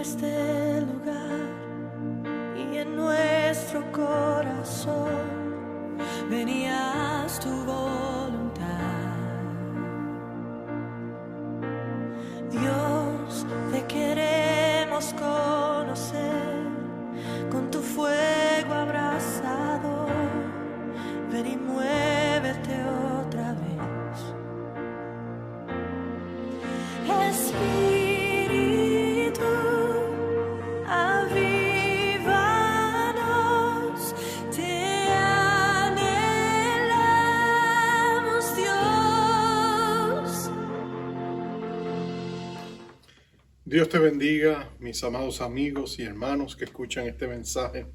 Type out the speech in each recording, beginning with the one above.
este lugar y en nuestro corazón venías tu voluntad. Dios, te queremos conocer con tu fuego abrasador. Ven y muévete otra vez. Espíritu, avívanos, te anhelamos, Dios. Dios te bendiga, mis amados amigos y hermanos que escuchan este mensaje.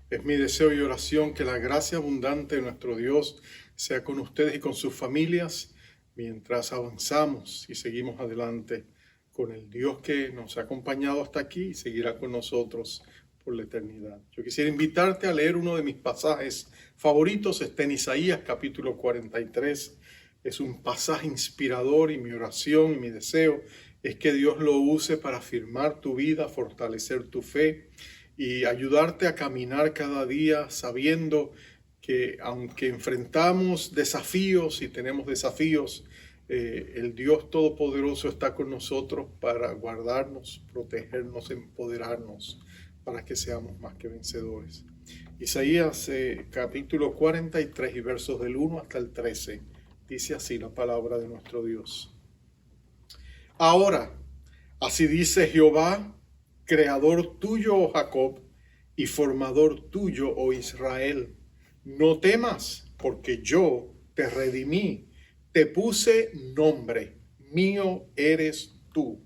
Es mi deseo y oración que la gracia abundante de nuestro Dios sea con ustedes y con sus familias mientras avanzamos y seguimos adelante con el Dios que nos ha acompañado hasta aquí y seguirá con nosotros por la eternidad. Yo quisiera invitarte a leer uno de mis pasajes favoritos, está en Isaías capítulo 43. Es un pasaje inspirador y mi oración y mi deseo es que Dios lo use para afirmar tu vida, fortalecer tu fe y ayudarte a caminar cada día sabiendo que aunque enfrentamos desafíos y tenemos desafíos, el Dios Todopoderoso está con nosotros para guardarnos, protegernos, empoderarnos, para que seamos más que vencedores. Isaías capítulo 43 y versos del 1 hasta el 13, dice así la palabra de nuestro Dios. Ahora, así dice Jehová, creador tuyo, oh Jacob, y formador tuyo, oh Israel. No temas, porque yo te redimí, te puse nombre, mío eres tú.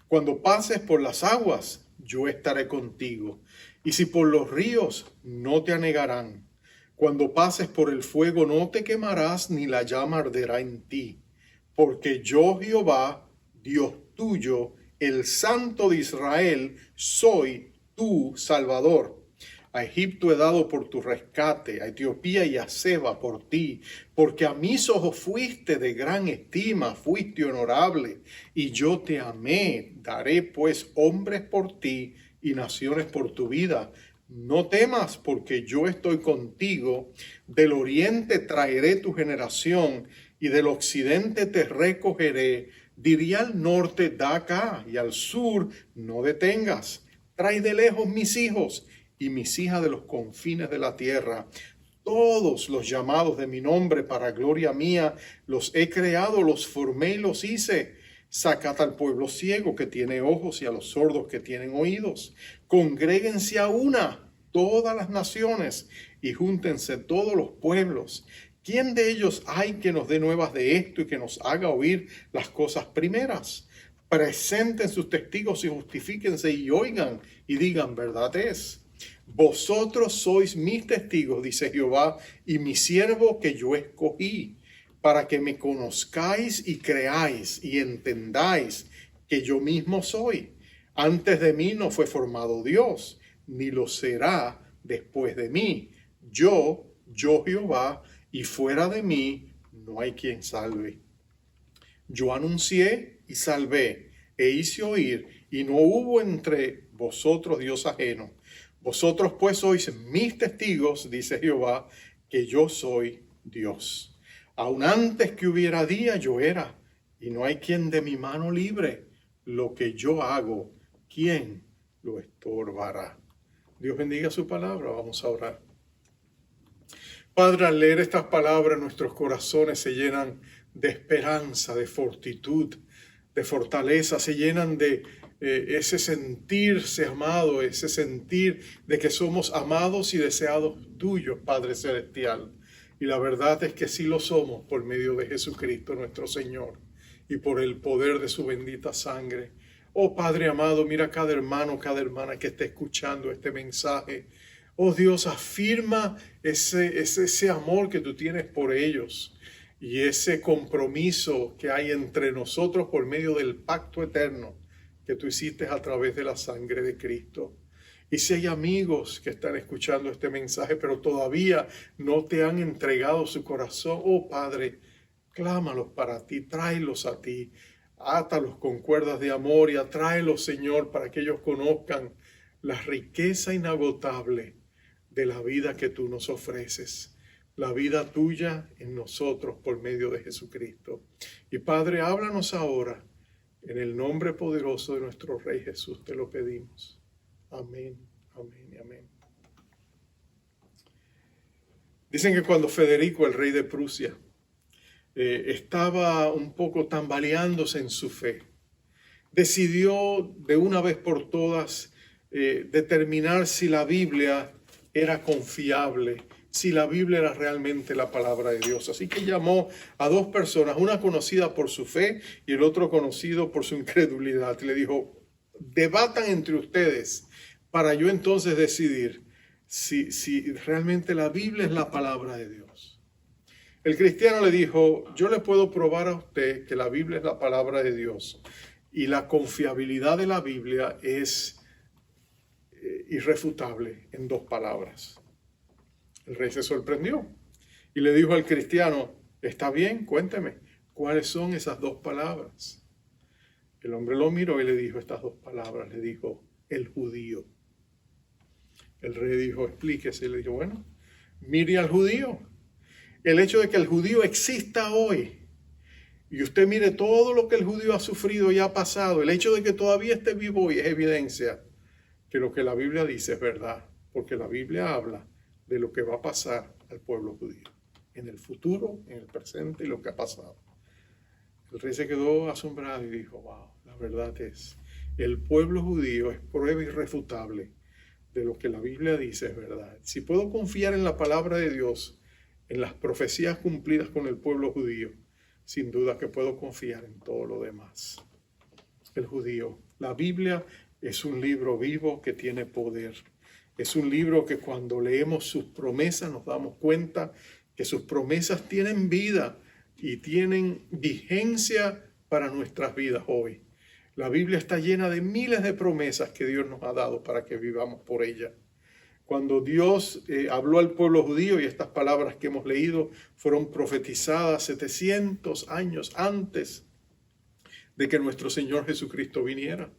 Cuando pases por las aguas, yo estaré contigo, y si por los ríos, no te anegarán. Cuando pases por el fuego, no te quemarás, ni la llama arderá en ti, porque yo, Jehová, Dios tuyo, el Santo de Israel, soy tu Salvador. A Egipto he dado por tu rescate, a Etiopía y a Seba por ti, porque a mis ojos fuiste de gran estima, fuiste honorable, y yo te amé. Daré pues hombres por ti y naciones por tu vida. No temas, porque yo estoy contigo. Del oriente traeré tu generación, y del occidente te recogeré. Diré al norte, da acá, y al sur, no detengas. Trae de lejos mis hijos y mis hijas de los confines de la tierra. Todos los llamados de mi nombre para gloria mía, los he creado, los formé y los hice. Sacad al pueblo ciego que tiene ojos y a los sordos que tienen oídos. Congréguense a una todas las naciones y júntense todos los pueblos. ¿Quién de ellos hay que nos dé nuevas de esto y que nos haga oír las cosas primeras? Presenten sus testigos y justifíquense y oigan y digan, verdad es. Vosotros sois mis testigos, dice Jehová, y mi siervo que yo escogí, para que me conozcáis y creáis y entendáis que yo mismo soy. Antes de mí no fue formado Dios, ni lo será después de mí. Yo Jehová, y fuera de mí no hay quien salve. Yo anuncié y salvé, e hice oír, y no hubo entre vosotros Dios ajeno. Vosotros pues sois mis testigos, dice Jehová, que yo soy Dios. Aun antes que hubiera día yo era, y no hay quien de mi mano libre. Lo que yo hago, ¿quién lo estorbará? Dios bendiga su palabra. Vamos a orar. Padre, al leer estas palabras, nuestros corazones se llenan de esperanza, de fortitud, de fortaleza, se llenan de ese sentirse amado, ese sentir de que somos amados y deseados tuyos, Padre Celestial. Y la verdad es que sí lo somos por medio de Jesucristo nuestro Señor y por el poder de su bendita sangre. Oh Padre amado, mira cada hermano, cada hermana que esté escuchando este mensaje. Oh Dios, afirma ese amor que tú tienes por ellos y ese compromiso que hay entre nosotros por medio del pacto eterno que tú hiciste a través de la sangre de Cristo. Y si hay amigos que están escuchando este mensaje, pero todavía no te han entregado su corazón, oh Padre, clámalos para ti, tráelos a ti. átalos con cuerdas de amor y atráelos, Señor, para que ellos conozcan la riqueza inagotable de la vida que tú nos ofreces, la vida tuya en nosotros por medio de Jesucristo. Y Padre, háblanos ahora, en el nombre poderoso de nuestro Rey Jesús, te lo pedimos. Amén, amén y amén. Dicen que cuando Federico, el rey de Prusia, estaba un poco tambaleándose en su fe, decidió de una vez por todas determinar si la Biblia era confiable, si la Biblia era realmente la palabra de Dios. Así que llamó a dos personas, una conocida por su fe y el otro conocido por su incredulidad. Le dijo, debatan entre ustedes para yo entonces decidir si realmente la Biblia es la palabra de Dios. El cristiano le dijo, yo le puedo probar a usted que la Biblia es la palabra de Dios y la confiabilidad de la Biblia es irrefutable en dos palabras. El rey se sorprendió y le dijo al cristiano, está bien, cuénteme, ¿cuáles son esas dos palabras? El hombre lo miró y le dijo estas dos palabras, le dijo, el judío. El rey dijo, explíquese. Y le dijo, bueno, mire al judío. El hecho de que el judío exista hoy y usted mire todo lo que el judío ha sufrido y ha pasado, el hecho de que todavía esté vivo hoy es evidencia que lo que la Biblia dice es verdad, porque la Biblia habla de lo que va a pasar al pueblo judío, en el futuro, en el presente y lo que ha pasado. El rey se quedó asombrado y dijo, wow, la verdad es, el pueblo judío es prueba irrefutable de lo que la Biblia dice es verdad. Si puedo confiar en la palabra de Dios, en las profecías cumplidas con el pueblo judío, sin duda que puedo confiar en todo lo demás. El judío, la Biblia es un libro vivo que tiene poder. Es un libro que cuando leemos sus promesas nos damos cuenta que sus promesas tienen vida y tienen vigencia para nuestras vidas hoy. La Biblia está llena de miles de promesas que Dios nos ha dado para que vivamos por ella. Cuando Dios habló al pueblo judío, y estas palabras que hemos leído fueron profetizadas 700 años antes de que nuestro Señor Jesucristo viniera,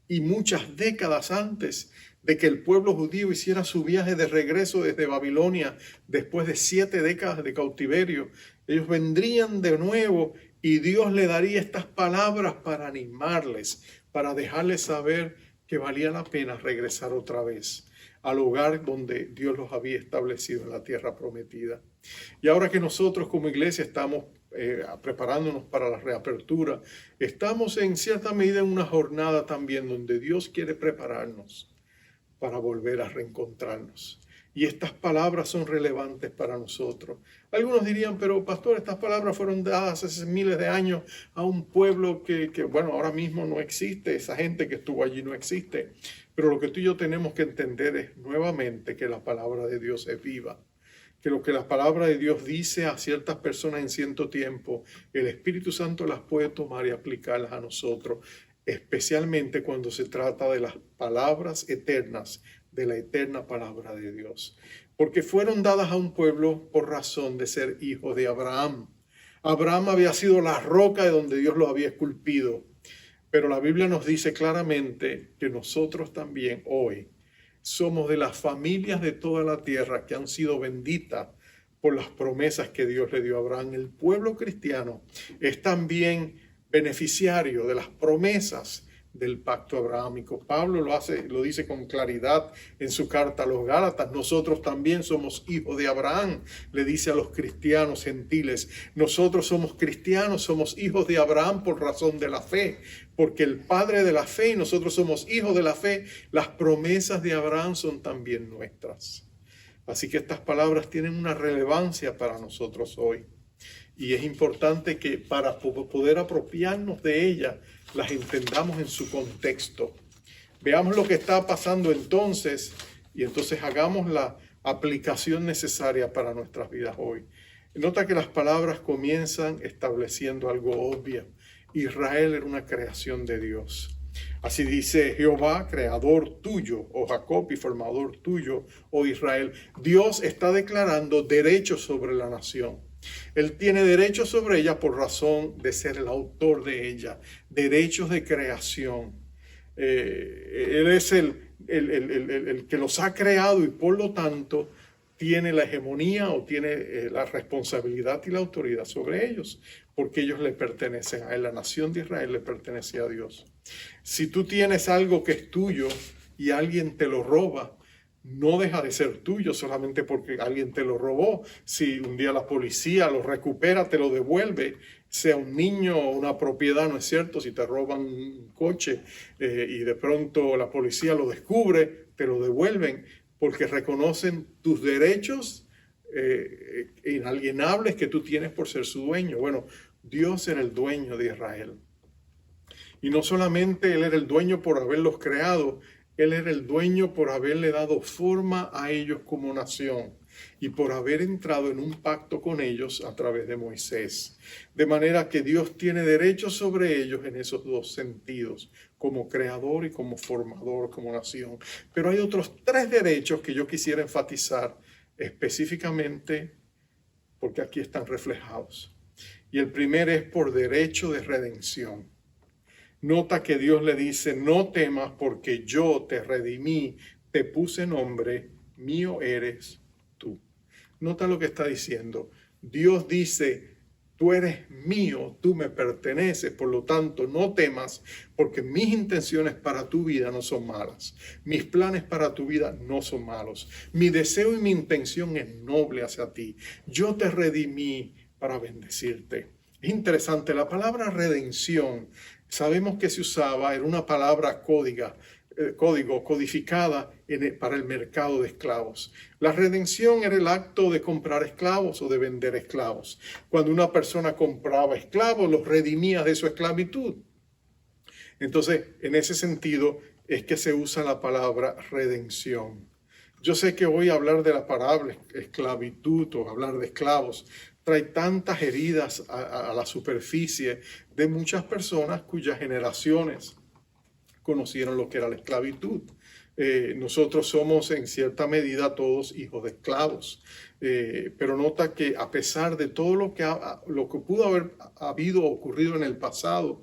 y muchas décadas antes de que el pueblo judío hiciera su viaje de regreso desde Babilonia después de 7 décadas de cautiverio. Ellos vendrían de nuevo y Dios le daría estas palabras para animarles, para dejarles saber que valía la pena regresar otra vez al hogar donde Dios los había establecido en la tierra prometida. Y ahora que nosotros como iglesia estamos preparándonos para la reapertura, estamos en cierta medida en una jornada también donde Dios quiere prepararnos para volver a reencontrarnos. Y estas palabras son relevantes para nosotros. Algunos dirían, pero pastor, estas palabras fueron dadas hace miles de años a un pueblo que bueno, ahora mismo no existe. Esa gente que estuvo allí no existe. Pero lo que tú y yo tenemos que entender es nuevamente que la palabra de Dios es viva. Que lo que la palabra de Dios dice a ciertas personas en cierto tiempo, el Espíritu Santo las puede tomar y aplicarlas a nosotros, especialmente cuando se trata de las palabras eternas, de la eterna palabra de Dios. Porque fueron dadas a un pueblo por razón de ser hijos de Abraham. Abraham había sido la roca de donde Dios lo había esculpido. Pero la Biblia nos dice claramente que nosotros también hoy somos de las familias de toda la tierra que han sido benditas por las promesas que Dios le dio a Abraham. El pueblo cristiano es también beneficiario de las promesas del pacto abrahámico. Pablo lo dice con claridad en su carta a los Gálatas. Nosotros también somos hijos de Abraham, le dice a los cristianos gentiles. Nosotros somos cristianos, somos hijos de Abraham por razón de la fe, porque el padre de la fe y nosotros somos hijos de la fe. Las promesas de Abraham son también nuestras. Así que estas palabras tienen una relevancia para nosotros hoy. Y es importante que para poder apropiarnos de ellas, las entendamos en su contexto. Veamos lo que está pasando entonces y entonces hagamos la aplicación necesaria para nuestras vidas hoy. Nota que las palabras comienzan estableciendo algo obvio. Israel era una creación de Dios. Así dice Jehová, creador tuyo, oh Jacob, y formador tuyo, oh Israel. Dios está declarando derechos sobre la nación. Él tiene derechos sobre ella por razón de ser el autor de ella, derechos de creación. Él es el que los ha creado y por lo tanto tiene la hegemonía o tiene la responsabilidad y la autoridad sobre ellos, porque ellos le pertenecen a él. La nación de Israel le pertenece a Dios. Si tú tienes algo que es tuyo y alguien te lo roba, no deja de ser tuyo solamente porque alguien te lo robó. Si un día la policía lo recupera, te lo devuelve, sea un niño o una propiedad, ¿no es cierto? Si te roban un coche y de pronto la policía lo descubre, te lo devuelven porque reconocen tus derechos inalienables que tú tienes por ser su dueño. Bueno, Dios era el dueño de Israel. Y no solamente Él era el dueño por haberlos creado, Él era el dueño por haberle dado forma a ellos como nación y por haber entrado en un pacto con ellos a través de Moisés. De manera que Dios tiene derechos sobre ellos en esos dos sentidos, como creador y como formador, como nación. Pero hay otros tres derechos que yo quisiera enfatizar específicamente porque aquí están reflejados. Y el primero es por derecho de redención. Nota que Dios le dice, no temas porque yo te redimí, te puse nombre, mío eres tú. Nota lo que está diciendo. Dios dice, tú eres mío, tú me perteneces, por lo tanto no temas porque mis intenciones para tu vida no son malas. Mis planes para tu vida no son malos. Mi deseo y mi intención es noble hacia ti. Yo te redimí para bendecirte. Es interesante, la palabra redención, sabemos que se usaba, era una palabra codificada para el mercado de esclavos. La redención era el acto de comprar esclavos o de vender esclavos. Cuando una persona compraba esclavos, los redimía de su esclavitud. Entonces, en ese sentido es que se usa la palabra redención. Yo sé que hoy hablar de la palabra esclavitud o hablar de esclavos trae tantas heridas a la superficie de muchas personas cuyas generaciones conocieron lo que era la esclavitud. Nosotros somos en cierta medida todos hijos de esclavos, pero nota que a pesar de todo lo que pudo haber habido ocurrido en el pasado,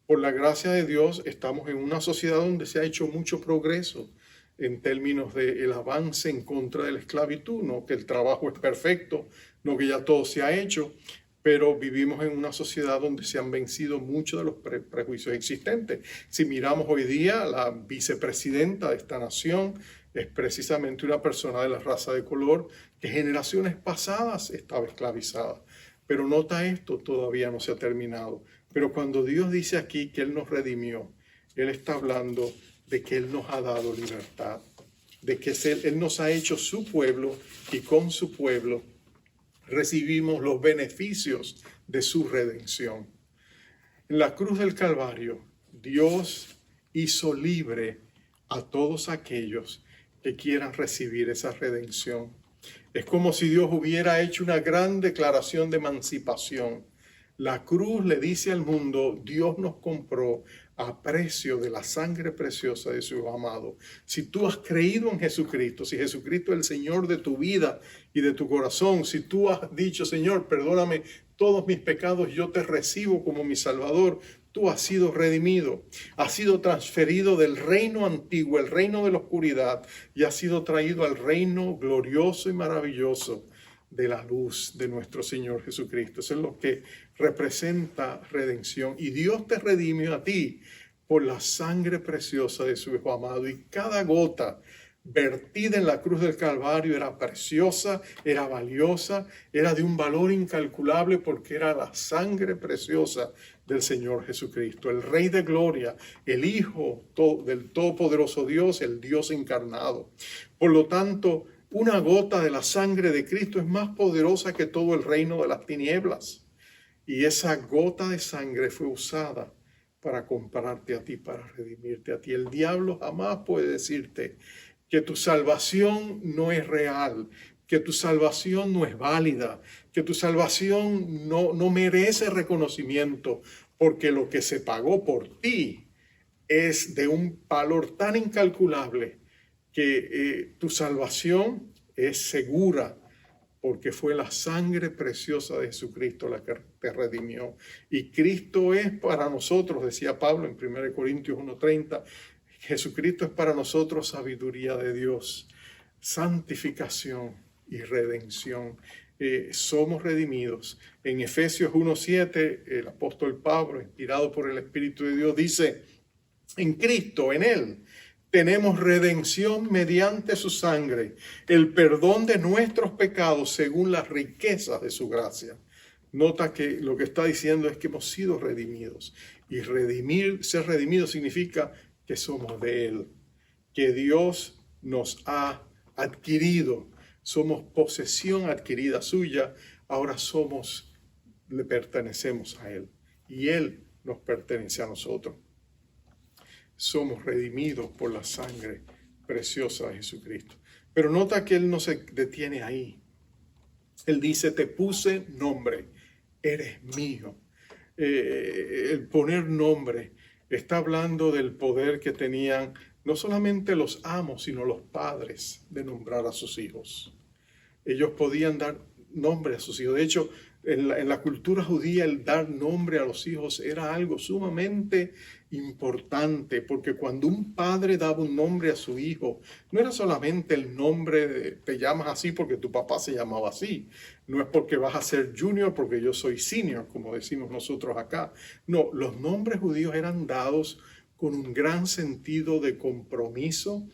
por la gracia de Dios estamos en una sociedad donde se ha hecho mucho progreso en términos del avance en contra de la esclavitud, no que el trabajo es perfecto, no que ya todo se ha hecho, pero vivimos en una sociedad donde se han vencido muchos de los prejuicios existentes. Si miramos hoy día, la vicepresidenta de esta nación es precisamente una persona de la raza de color que generaciones pasadas estaba esclavizada. Pero nota esto, todavía no se ha terminado. Pero cuando Dios dice aquí que Él nos redimió, Él está hablando de que Él nos ha dado libertad, de que Él nos ha hecho su pueblo y con su pueblo recibimos los beneficios de su redención. En la cruz del Calvario, Dios hizo libre a todos aquellos que quieran recibir esa redención. Es como si Dios hubiera hecho una gran declaración de emancipación. La cruz le dice al mundo, Dios nos compró a precio de la sangre preciosa de su amado. Si tú has creído en Jesucristo, si Jesucristo es el Señor de tu vida y de tu corazón, si tú has dicho, Señor, perdóname todos mis pecados, yo te recibo como mi Salvador, tú has sido redimido, has sido transferido del reino antiguo, el reino de la oscuridad, y has sido traído al reino glorioso y maravilloso de la luz de nuestro Señor Jesucristo. Eso es lo que representa redención. Y Dios te redimió a ti por la sangre preciosa de su Hijo amado. Y cada gota vertida en la cruz del Calvario era preciosa, era valiosa, era de un valor incalculable porque era la sangre preciosa del Señor Jesucristo, el Rey de Gloria, el Hijo del Todopoderoso Dios, el Dios encarnado. Por lo tanto, una gota de la sangre de Cristo es más poderosa que todo el reino de las tinieblas. Y esa gota de sangre fue usada para comprarte a ti, para redimirte a ti. El diablo jamás puede decirte que tu salvación no es real, que tu salvación no es válida, que tu salvación no merece reconocimiento, porque lo que se pagó por ti es de un valor tan incalculable que tu salvación es segura porque fue la sangre preciosa de Jesucristo la que te redimió. Y Cristo es para nosotros, decía Pablo en 1 Corintios 1:30, Jesucristo es para nosotros sabiduría de Dios, santificación y redención. Somos redimidos. En Efesios 1:7, el apóstol Pablo, inspirado por el Espíritu de Dios, dice, en Cristo, en Él, tenemos redención mediante su sangre, el perdón de nuestros pecados según las riquezas de su gracia. Nota que lo que está diciendo es que hemos sido redimidos. Y ser redimidos significa que somos de Él, que Dios nos ha adquirido. Somos posesión adquirida suya, ahora le pertenecemos a Él y Él nos pertenece a nosotros. Somos redimidos por la sangre preciosa de Jesucristo. Pero nota que Él no se detiene ahí. Él dice, te puse nombre, eres mío. El poner nombre está hablando del poder que tenían no solamente los amos, sino los padres de nombrar a sus hijos. Ellos podían dar nombre a sus hijos. De hecho, en la cultura judía el dar nombre a los hijos era algo sumamente importante, porque cuando un padre daba un nombre a su hijo, no era solamente el nombre de, te llamas así porque tu papá se llamaba así, no es porque vas a ser junior porque yo soy senior, como decimos nosotros acá. No, los nombres judíos eran dados con un gran sentido de compromiso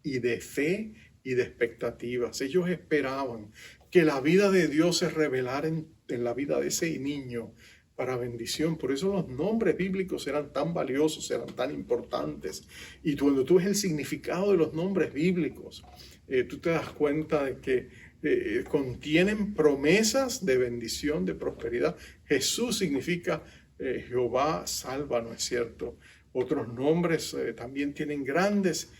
y de fe y de expectativas. Ellos esperaban que la vida de Dios se revelara en la vida de ese niño para bendición. Por eso los nombres bíblicos eran tan valiosos, eran tan importantes. Y cuando tú ves el significado de los nombres bíblicos, tú te das cuenta de que contienen promesas de bendición, de prosperidad. Jesús significa Jehová salva, ¿no es cierto? Otros nombres también tienen grandes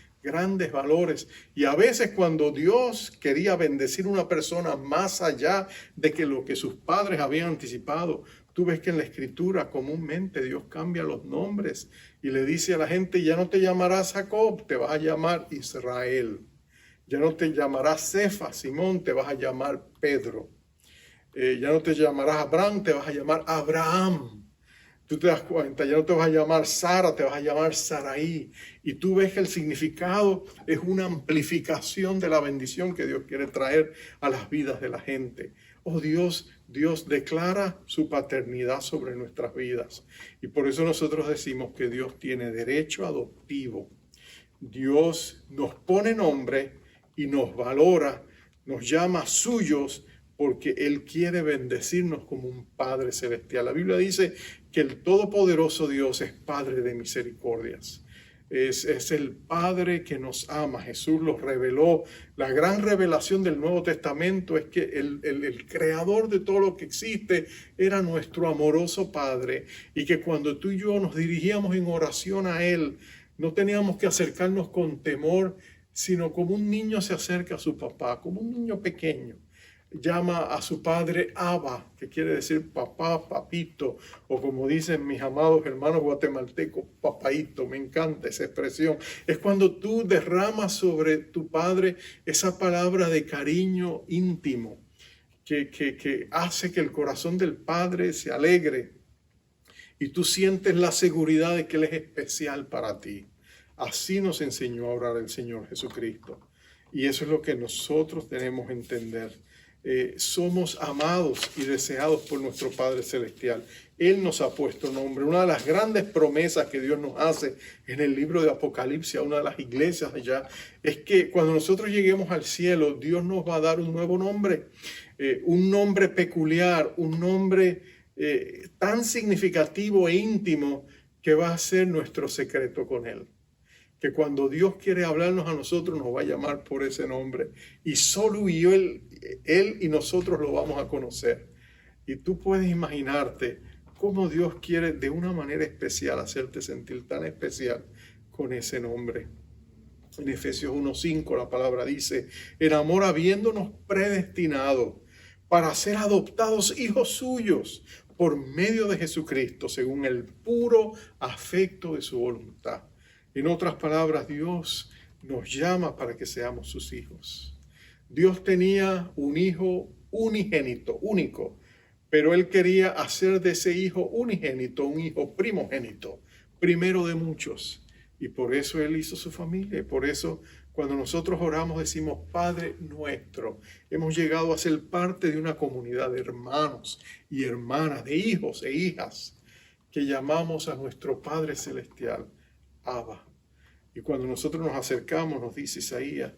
valores. Y a veces cuando Dios quería bendecir a una persona más allá de que lo que sus padres habían anticipado, tú ves que en la Escritura comúnmente Dios cambia los nombres y le dice a la gente, ya no te llamarás Jacob, te vas a llamar Israel. Ya no te llamarás Cefas, Simón, te vas a llamar Pedro. Ya no te llamarás Abraham, te vas a llamar Abraham. Tú te das cuenta, ya no te vas a llamar Sara, te vas a llamar Saraí. Y tú ves que el significado es una amplificación de la bendición que Dios quiere traer a las vidas de la gente. Oh Dios declara su paternidad sobre nuestras vidas. Y por eso nosotros decimos que Dios tiene derecho adoptivo. Dios nos pone nombre y nos valora, nos llama suyos, porque Él quiere bendecirnos como un Padre celestial. La Biblia dice que el Todopoderoso Dios es Padre de misericordias. Es el Padre que nos ama. Jesús los reveló. La gran revelación del Nuevo Testamento es que el creador de todo lo que existe era nuestro amoroso Padre, y que cuando tú y yo nos dirigíamos en oración a Él, no teníamos que acercarnos con temor, sino como un niño se acerca a su papá, como un niño pequeño. Llama a su padre Abba, que quiere decir papá, papito, o como dicen mis amados hermanos guatemaltecos, papaito. Me encanta esa expresión. Es cuando tú derramas sobre tu padre esa palabra de cariño íntimo que hace que el corazón del padre se alegre y tú sientes la seguridad de que Él es especial para ti. Así nos enseñó a orar el Señor Jesucristo, y eso es lo que nosotros tenemos que entender. Somos amados y deseados por nuestro Padre Celestial. Él nos ha puesto nombre. Una de las grandes promesas que Dios nos hace en el libro de Apocalipsis a una de las iglesias allá es que cuando nosotros lleguemos al cielo, Dios nos va a dar un nuevo nombre, un nombre peculiar, un nombre tan significativo e íntimo que va a ser nuestro secreto con Él. Que cuando Dios quiere hablarnos a nosotros, nos va a llamar por ese nombre. Y solo Él y nosotros lo vamos a conocer. Y tú puedes imaginarte cómo Dios quiere de una manera especial hacerte sentir tan especial con ese nombre. En Efesios 1:5 la palabra dice, en amor habiéndonos predestinado para ser adoptados hijos suyos por medio de Jesucristo, según el puro afecto de su voluntad. En otras palabras, Dios nos llama para que seamos sus hijos. Dios tenía un hijo unigénito, único. Pero él quería hacer de ese hijo unigénito un hijo primogénito, primero de muchos. Y por eso él hizo su familia. Y por eso cuando nosotros oramos decimos Padre nuestro. Hemos llegado a ser parte de una comunidad de hermanos y hermanas, de hijos e hijas, que llamamos a nuestro Padre Celestial, Abba. Y cuando nosotros nos acercamos, nos dice Isaías,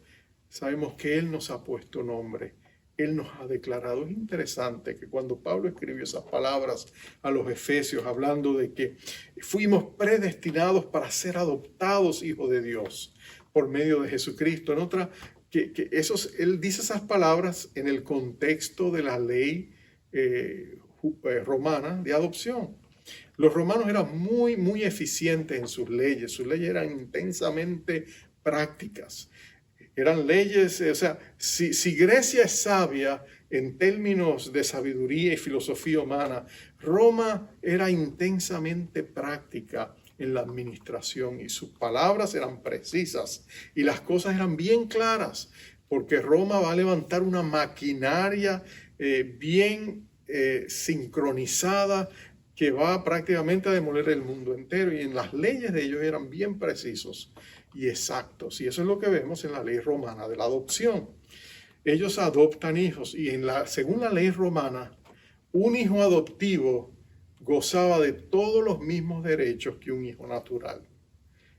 sabemos que Él nos ha puesto nombre. Él nos ha declarado. Es interesante que cuando Pablo escribió esas palabras a los Efesios, hablando de que fuimos predestinados para ser adoptados hijos de Dios por medio de Jesucristo. En otra, él dice esas palabras en el contexto de la ley romana de adopción. Los romanos eran muy eficientes en sus leyes. Sus leyes eran intensamente prácticas. Eran leyes, o sea, si Grecia es sabia en términos de sabiduría y filosofía humana, Roma era intensamente práctica en la administración y sus palabras eran precisas y las cosas eran bien claras, porque Roma va a levantar una maquinaria bien sincronizada que va prácticamente a demoler el mundo entero, y en las leyes de ellos eran bien precisos y exactos, y eso es lo que vemos en la ley romana de la adopción. Ellos adoptan hijos y según la ley romana, un hijo adoptivo gozaba de todos los mismos derechos que un hijo natural.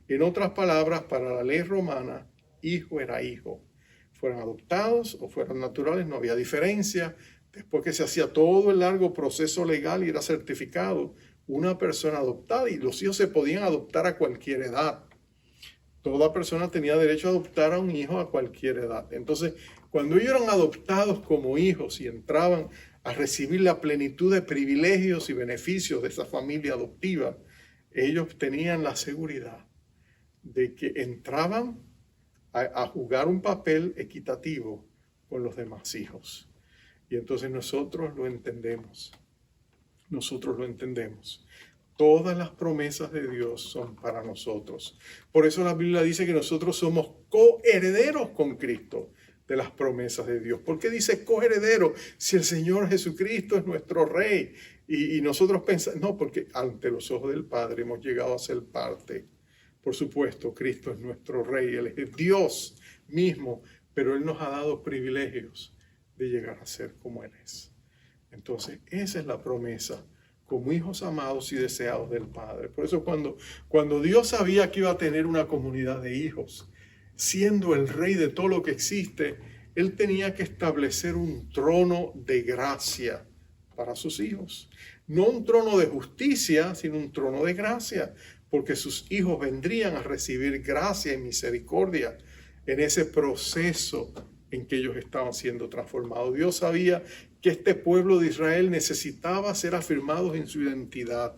En otras palabras, para la ley romana, hijo era hijo. Fueran adoptados o fueran naturales, no había diferencia. Después que se hacía todo el largo proceso legal y era certificado, una persona adoptada, y los hijos se podían adoptar a cualquier edad. Toda persona tenía derecho a adoptar a un hijo a cualquier edad. Entonces, cuando ellos eran adoptados como hijos y entraban a recibir la plenitud de privilegios y beneficios de esa familia adoptiva, ellos tenían la seguridad de que entraban a jugar un papel equitativo con los demás hijos. Y entonces nosotros lo entendemos. Nosotros lo entendemos. Todas las promesas de Dios son para nosotros. Por eso la Biblia dice que nosotros somos coherederos con Cristo de las promesas de Dios. ¿Por qué dice coheredero si el Señor Jesucristo es nuestro Rey? Y nosotros pensamos, no, porque ante los ojos del Padre hemos llegado a ser parte. Por supuesto, Cristo es nuestro Rey, Él es Dios mismo, pero Él nos ha dado privilegios de llegar a ser como Él es. Entonces, esa es la promesa, como hijos amados y deseados del Padre. Por eso cuando Dios sabía que iba a tener una comunidad de hijos, siendo el Rey de todo lo que existe, Él tenía que establecer un trono de gracia para sus hijos. No un trono de justicia, sino un trono de gracia, porque sus hijos vendrían a recibir gracia y misericordia en ese proceso en que ellos estaban siendo transformados. Dios sabía que este pueblo de Israel necesitaba ser afirmados en su identidad.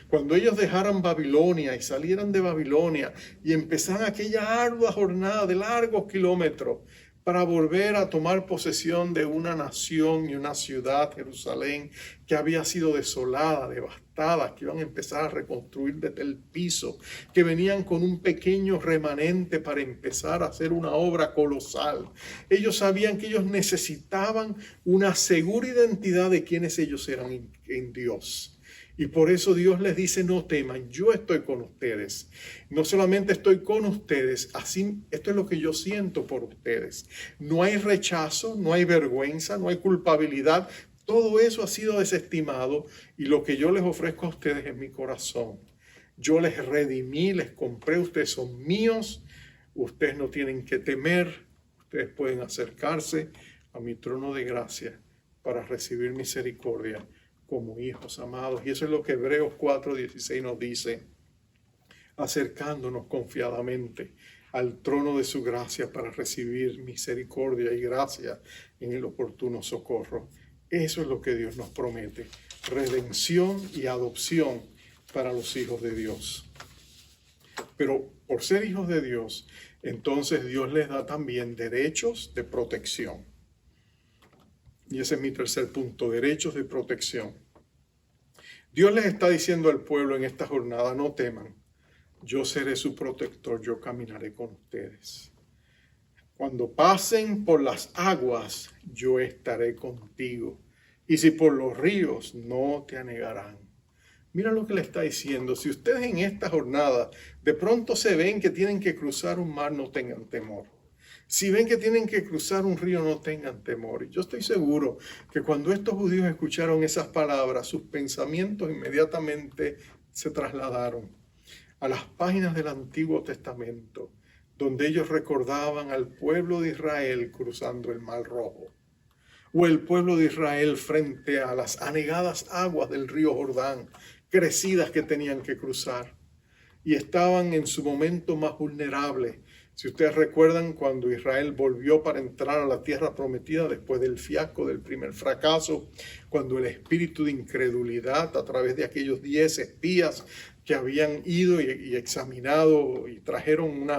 Cuando ellos dejaran Babilonia y salieran de Babilonia y empezaran aquella ardua jornada de largos kilómetros para volver a tomar posesión de una nación y una ciudad, Jerusalén, que había sido desolada, devastada, que iban a empezar a reconstruir desde el piso, que venían con un pequeño remanente para empezar a hacer una obra colosal. Ellos sabían que ellos necesitaban una segura identidad de quiénes ellos eran en Dios. Y por eso Dios les dice, no teman, yo estoy con ustedes. No solamente estoy con ustedes, así, esto es lo que yo siento por ustedes. No hay rechazo, no hay vergüenza, no hay culpabilidad. Todo eso ha sido desestimado y lo que yo les ofrezco a ustedes es mi corazón. Yo les redimí, les compré, ustedes son míos. Ustedes no tienen que temer, ustedes pueden acercarse a mi trono de gracia para recibir misericordia como hijos amados. Y eso es lo que Hebreos 4:16 nos dice, acercándonos confiadamente al trono de su gracia para recibir misericordia y gracia en el oportuno socorro. Eso es lo que Dios nos promete, redención y adopción para los hijos de Dios. Pero por ser hijos de Dios, entonces Dios les da también derechos de protección. Y ese es mi tercer punto, derechos de protección. Dios les está diciendo al pueblo en esta jornada, no teman, yo seré su protector, yo caminaré con ustedes. Cuando pasen por las aguas, yo estaré contigo. Y si por los ríos, no te anegarán. Mira lo que le está diciendo. Si ustedes en esta jornada de pronto se ven que tienen que cruzar un mar, no tengan temor. Si ven que tienen que cruzar un río, no tengan temor. Y yo estoy seguro que cuando estos judíos escucharon esas palabras, sus pensamientos inmediatamente se trasladaron a las páginas del Antiguo Testamento, donde ellos recordaban al pueblo de Israel cruzando el Mar Rojo, o el pueblo de Israel frente a las anegadas aguas del río Jordán, crecidas que tenían que cruzar, y estaban en su momento más vulnerable. Si ustedes recuerdan, cuando Israel volvió para entrar a la tierra prometida después del fiasco del primer fracaso, cuando el espíritu de incredulidad a través de aquellos 10 espías que habían ido y examinado y trajeron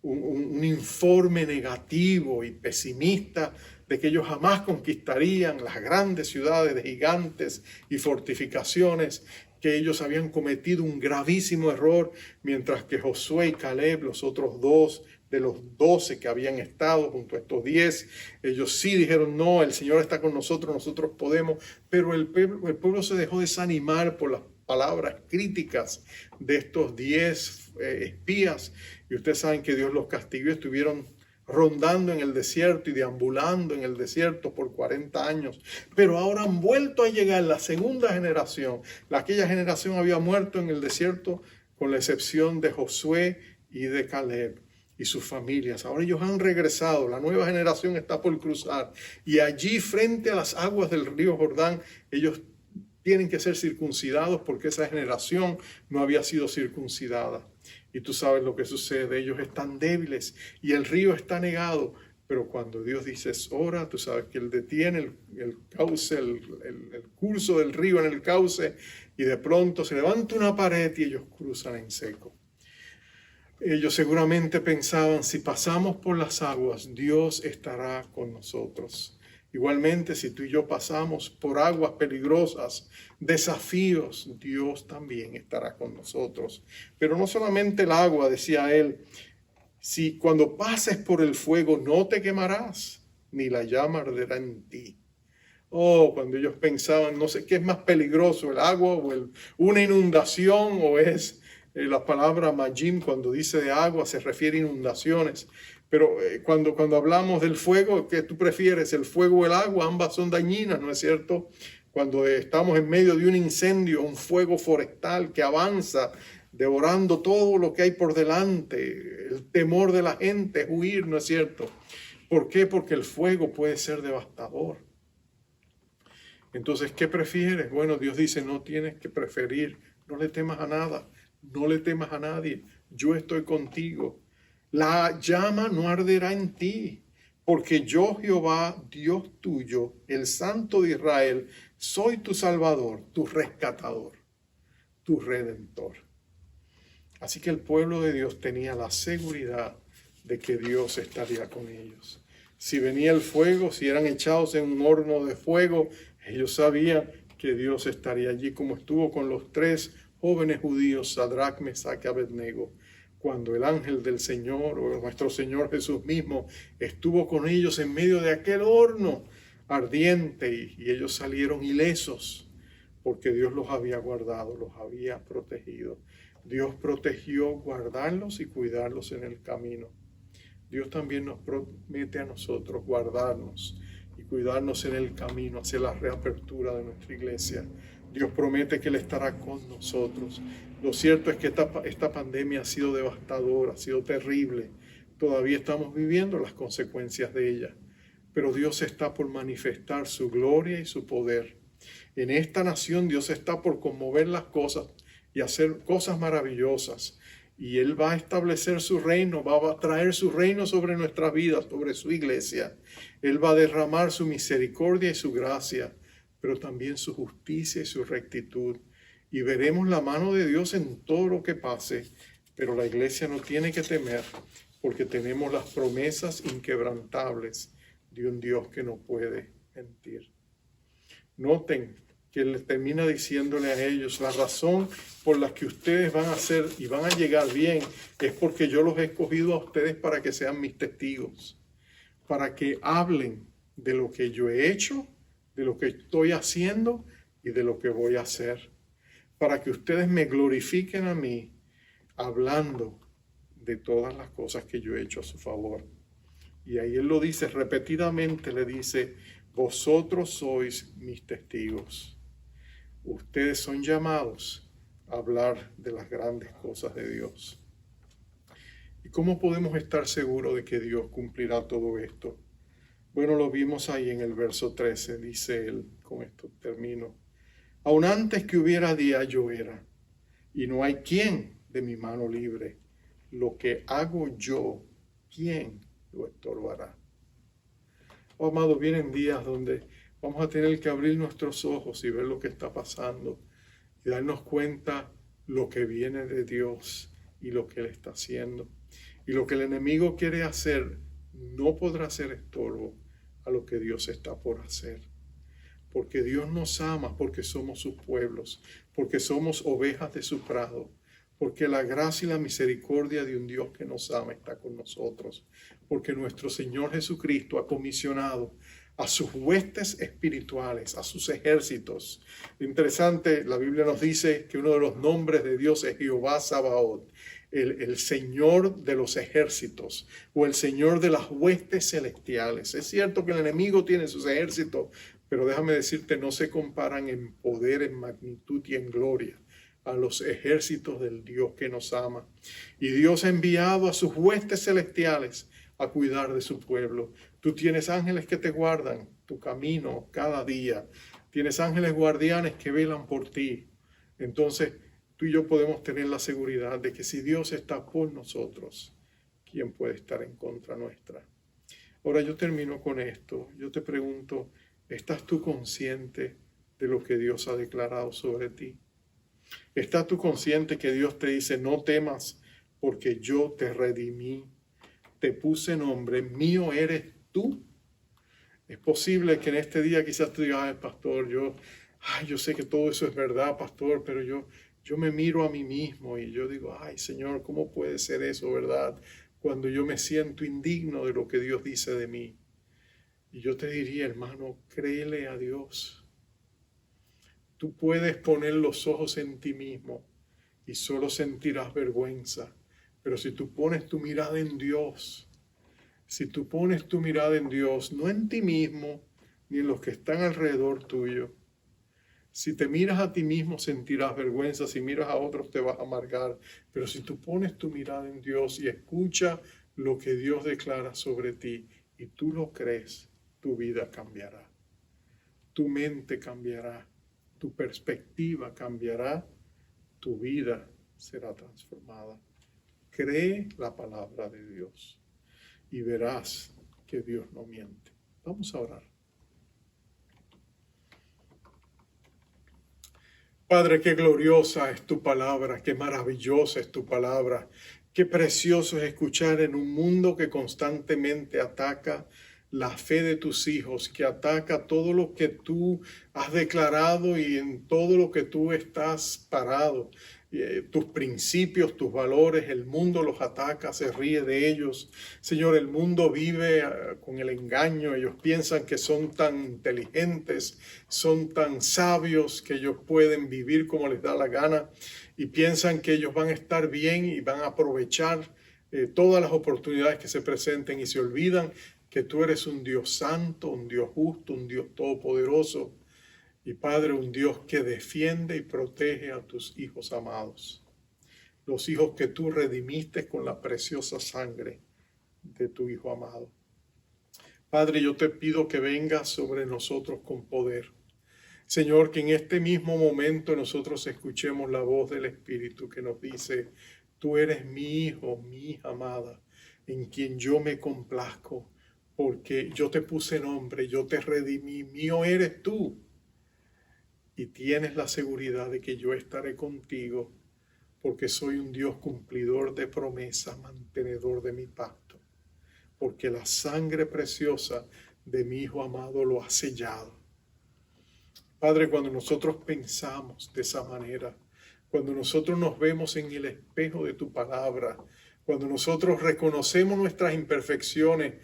un informe negativo y pesimista de que ellos jamás conquistarían las grandes ciudades de gigantes y fortificaciones, que ellos habían cometido un gravísimo error, mientras que Josué y Caleb, los otros 2 de los 12 que habían estado junto a estos 10, ellos sí dijeron, no, el Señor está con nosotros, nosotros podemos, pero el pueblo se dejó desanimar por las palabras críticas de estos 10 espías, y ustedes saben que Dios los castigó. Estuvieron rondando en el desierto y deambulando en el desierto por 40 años, pero ahora han vuelto a llegar la segunda generación. Aquella generación había muerto en el desierto, con la excepción de Josué y de Caleb y sus familias. Ahora ellos han regresado, la nueva generación está por cruzar, y allí frente a las aguas del río Jordán, ellos tienen que ser circuncidados porque esa generación no había sido circuncidada. Y tú sabes lo que sucede, ellos están débiles y el río está negado, pero cuando Dios dice es hora, tú sabes que Él detiene el cauce, el curso del río en el cauce, y de pronto se levanta una pared y ellos cruzan en seco. Ellos seguramente pensaban, si pasamos por las aguas, Dios estará con nosotros. Igualmente, si tú y yo pasamos por aguas peligrosas, desafíos, Dios también estará con nosotros. Pero no solamente el agua, decía él, si cuando pases por el fuego no te quemarás, ni la llama arderá en ti. Oh, cuando ellos pensaban, no sé qué es más peligroso, el agua o una inundación, o es la palabra majim, cuando dice de agua se refiere a inundaciones. Pero cuando hablamos del fuego, ¿qué tú prefieres? ¿El fuego o el agua? Ambas son dañinas, ¿no es cierto? Cuando estamos en medio de un incendio, un fuego forestal que avanza, devorando todo lo que hay por delante, el temor de la gente es huir, ¿no es cierto? ¿Por qué? Porque el fuego puede ser devastador. Entonces, ¿qué prefieres? Bueno, Dios dice, no tienes que preferir, no le temas a nada, no le temas a nadie, yo estoy contigo. La llama no arderá en ti, porque yo, Jehová, Dios tuyo, el Santo de Israel, soy tu Salvador, tu rescatador, tu Redentor. Así que el pueblo de Dios tenía la seguridad de que Dios estaría con ellos. Si venía el fuego, si eran echados en un horno de fuego, ellos sabían que Dios estaría allí, como estuvo con los 3 jóvenes judíos, Sadrach, Mesach y Abednego. Cuando el ángel del Señor, o nuestro Señor Jesús mismo, estuvo con ellos en medio de aquel horno ardiente, y ellos salieron ilesos, porque Dios los había guardado, los había protegido. Dios protegió guardarlos y cuidarlos en el camino. Dios también nos promete a nosotros guardarnos y cuidarnos en el camino hacia la reapertura de nuestra iglesia. Dios promete que Él estará con nosotros. Lo cierto es que esta pandemia ha sido devastadora, ha sido terrible. Todavía estamos viviendo las consecuencias de ella. Pero Dios está por manifestar su gloria y su poder. En esta nación Dios está por conmover las cosas y hacer cosas maravillosas. Y Él va a establecer su reino, va a traer su reino sobre nuestras vidas, sobre su iglesia. Él va a derramar su misericordia y su gracia, pero también su justicia y su rectitud. Y veremos la mano de Dios en todo lo que pase, pero la iglesia no tiene que temer, porque tenemos las promesas inquebrantables de un Dios que no puede mentir. Noten que Él termina diciéndole a ellos, la razón por la que ustedes van a ser y van a llegar bien es porque yo los he escogido a ustedes para que sean mis testigos. para que hablen de lo que yo he hecho, de lo que estoy haciendo y de lo que voy a hacer. Para que ustedes me glorifiquen a mí hablando de todas las cosas que yo he hecho a su favor. Y ahí él lo dice repetidamente, le dice, vosotros sois mis testigos. Ustedes son llamados a hablar de las grandes cosas de Dios. ¿Y cómo podemos estar seguros de que Dios cumplirá todo esto? Bueno, lo vimos ahí en el verso 13, dice él, con esto termino. Aun antes que hubiera día yo era, y no hay quien de mi mano libre. Lo que hago yo, ¿quién lo estorbará? Oh, amado, vienen días donde vamos a tener que abrir nuestros ojos y ver lo que está pasando y darnos cuenta lo que viene de Dios y lo que Él está haciendo. Y lo que el enemigo quiere hacer no podrá ser estorbo a lo que Dios está por hacer. Porque Dios nos ama, porque somos sus pueblos, porque somos ovejas de su prado, porque la gracia y la misericordia de un Dios que nos ama está con nosotros, porque nuestro Señor Jesucristo ha comisionado a sus huestes espirituales, a sus ejércitos. Interesante, la Biblia nos dice que uno de los nombres de Dios es Jehová Sabaoth, el Señor de los ejércitos o el Señor de las huestes celestiales. Es cierto que el enemigo tiene sus ejércitos, pero déjame decirte, no se comparan en poder, en magnitud y en gloria a los ejércitos del Dios que nos ama. Y Dios ha enviado a sus huestes celestiales a cuidar de su pueblo. Tú tienes ángeles que te guardan tu camino cada día. Tienes ángeles guardianes que velan por ti. Entonces, tú y yo podemos tener la seguridad de que si Dios está por nosotros, ¿quién puede estar en contra nuestra? Ahora yo termino con esto. Yo te pregunto, ¿estás tú consciente de lo que Dios ha declarado sobre ti? ¿Estás tú consciente que Dios te dice, no temas porque yo te redimí, te puse nombre, mío eres tú? Es posible que en este día quizás tú digas, ay, pastor, yo sé que todo eso es verdad, pastor, pero yo me miro a mí mismo y yo digo, ay, Señor, ¿cómo puede ser eso, verdad? Cuando yo me siento indigno de lo que Dios dice de mí. Y yo te diría, hermano, créele a Dios. Tú puedes poner los ojos en ti mismo y solo sentirás vergüenza. Pero si tú pones tu mirada en Dios, si tú pones tu mirada en Dios, no en ti mismo ni en los que están alrededor tuyo, si te miras a ti mismo sentirás vergüenza, si miras a otros te vas a amargar. Pero si tú pones tu mirada en Dios y escucha lo que Dios declara sobre ti y tú lo crees, tu vida cambiará. Tu mente cambiará. Tu perspectiva cambiará, tu vida será transformada. Cree la palabra de Dios y verás que Dios no miente. Vamos a orar. Padre, qué gloriosa es tu palabra, qué maravillosa es tu palabra, qué precioso es escuchar en un mundo que constantemente ataca la fe de tus hijos, que ataca todo lo que tú has declarado y en todo lo que tú estás parado. Tus principios, tus valores, el mundo los ataca, se ríe de ellos. Señor, el mundo vive con el engaño. Ellos piensan que son tan inteligentes, son tan sabios que ellos pueden vivir como les da la gana y piensan que ellos van a estar bien y van a aprovechar todas las oportunidades que se presenten y se olvidan que tú eres un Dios santo, un Dios justo, un Dios todopoderoso y Padre, un Dios que defiende y protege a tus hijos amados, los hijos que tú redimiste con la preciosa sangre de tu Hijo amado. Padre, yo te pido que vengas sobre nosotros con poder. Señor, que en este mismo momento nosotros escuchemos la voz del Espíritu que nos dice, tú eres mi hijo, mi hija amada, en quien yo me complazco. Porque yo te puse nombre, yo te redimí, mío eres tú. Y tienes la seguridad de que yo estaré contigo, porque soy un Dios cumplidor de promesa, mantenedor de mi pacto. Porque la sangre preciosa de mi Hijo amado lo ha sellado. Padre, cuando nosotros pensamos de esa manera, cuando nosotros nos vemos en el espejo de tu palabra, cuando nosotros reconocemos nuestras imperfecciones,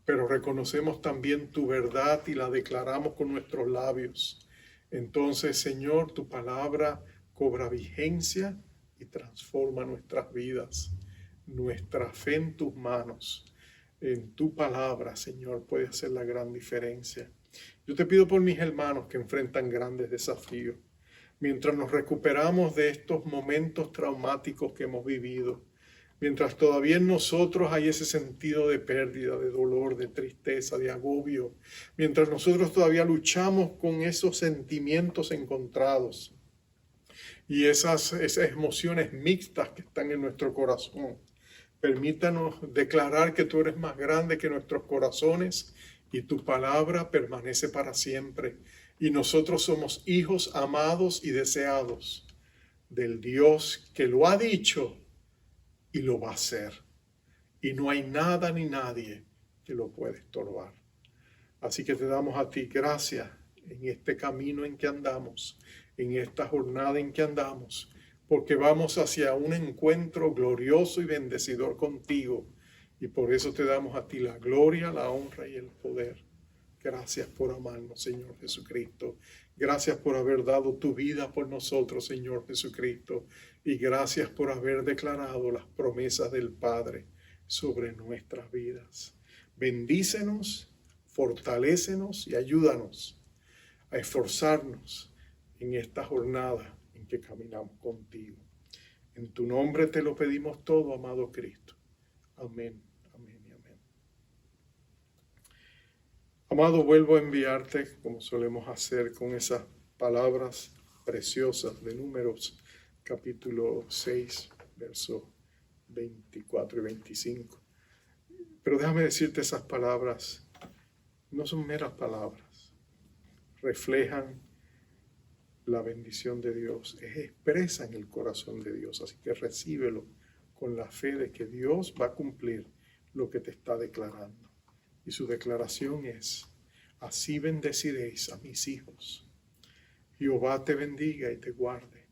pero reconocemos también tu verdad y la declaramos con nuestros labios. Entonces, Señor, tu palabra cobra vigencia y transforma nuestras vidas. Nuestra fe en tus manos, en tu palabra, Señor, puede hacer la gran diferencia. Yo te pido por mis hermanos que enfrentan grandes desafíos. Mientras nos recuperamos de estos momentos traumáticos que hemos vivido, mientras todavía en nosotros hay ese sentido de pérdida, de dolor, de tristeza, de agobio, mientras nosotros todavía luchamos con esos sentimientos encontrados y esas emociones mixtas que están en nuestro corazón, permítanos declarar que tú eres más grande que nuestros corazones y tu palabra permanece para siempre. Y nosotros somos hijos amados y deseados del Dios que lo ha dicho y lo va a hacer. Y no hay nada ni nadie que lo pueda estorbar. Así que te damos a ti gracias en este camino en que andamos, en esta jornada en que andamos, porque vamos hacia un encuentro glorioso y bendecidor contigo. Y por eso te damos a ti la gloria, la honra y el poder. Gracias por amarnos, Señor Jesucristo. Gracias por haber dado tu vida por nosotros, Señor Jesucristo. Y gracias por haber declarado las promesas del Padre sobre nuestras vidas. Bendícenos, fortalécenos y ayúdanos a esforzarnos en esta jornada en que caminamos contigo. En tu nombre te lo pedimos todo, amado Cristo. Amén. Amado, vuelvo a enviarte, como solemos hacer, con esas palabras preciosas de Números, capítulo 6, versos 24 y 25. Pero déjame decirte, esas palabras no son meras palabras. Reflejan la bendición de Dios, expresan el corazón de Dios. Así que recíbelo con la fe de que Dios va a cumplir lo que te está declarando. Y su declaración es: así bendeciréis a mis hijos. Jehová te bendiga y te guarde.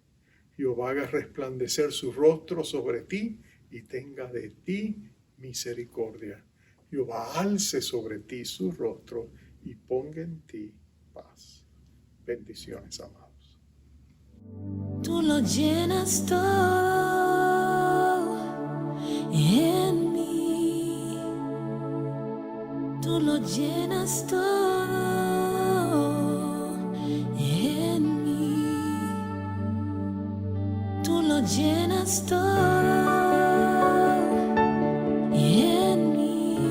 Jehová haga resplandecer su rostro sobre ti y tenga de ti misericordia. Jehová alce sobre ti su rostro y ponga en ti paz. Bendiciones, amados. Tú lo llenas todo en mí. Tú lo llenas todo en mí. Tú lo llenas todo en mí.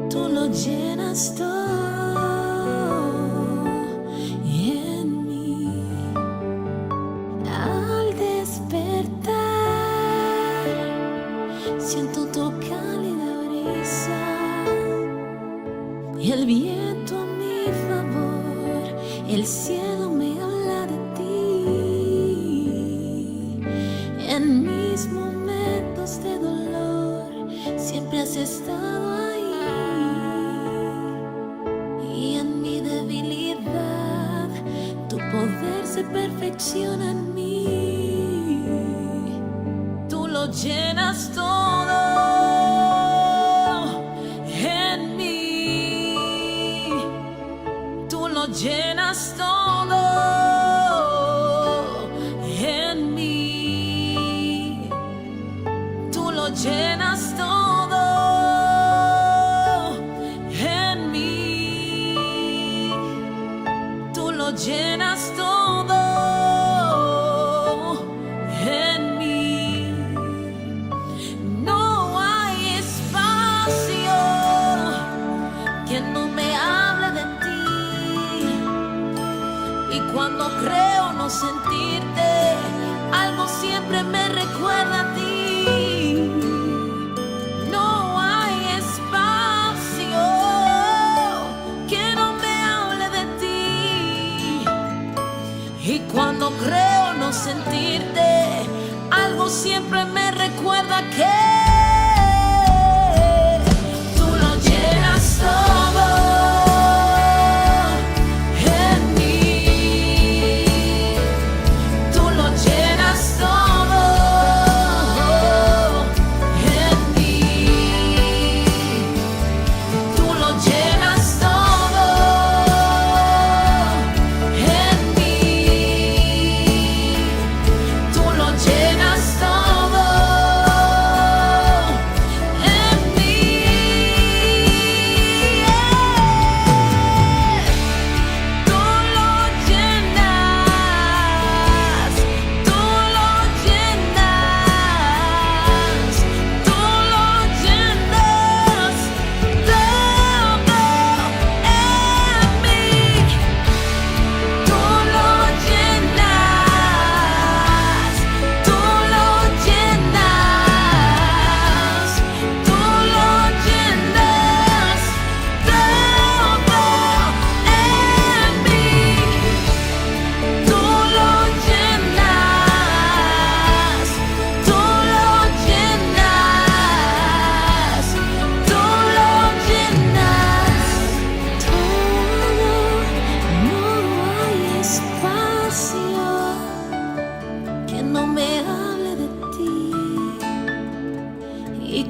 Tú lo llenas todo en mí. Al despertar siento tu cálida brisa y el viento a mi favor. El cielo me habla de ti. En mis momentos de dolor siempre has estado ahí, y en mi debilidad tu poder se perfecciona en mí. Tú lo llenas todo en mí. Tú lo llenas todo en mí. Tú lo llenas todo en mí. Tú lo llenas todo en mí. No hay espacio que no me hable de ti. Y cuando creo no sentirte, algo siempre me recuerda a ti. No hay espacio que no me hable de ti. Y cuando creo no sentirte, algo siempre me recuerda que tú lo llenas todo en mí. Tú lo llenas todo en mí.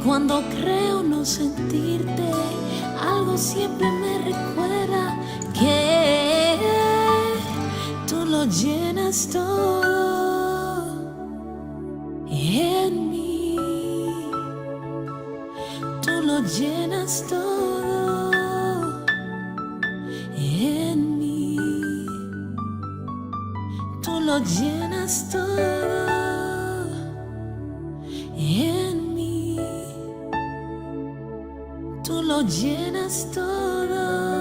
Cuando creo no sentirte, algo siempre me recuerda que tú lo llenas todo en mí. Tú lo llenas todo en mí. Tú lo llenas todo en mí. Tú lo llenas todo.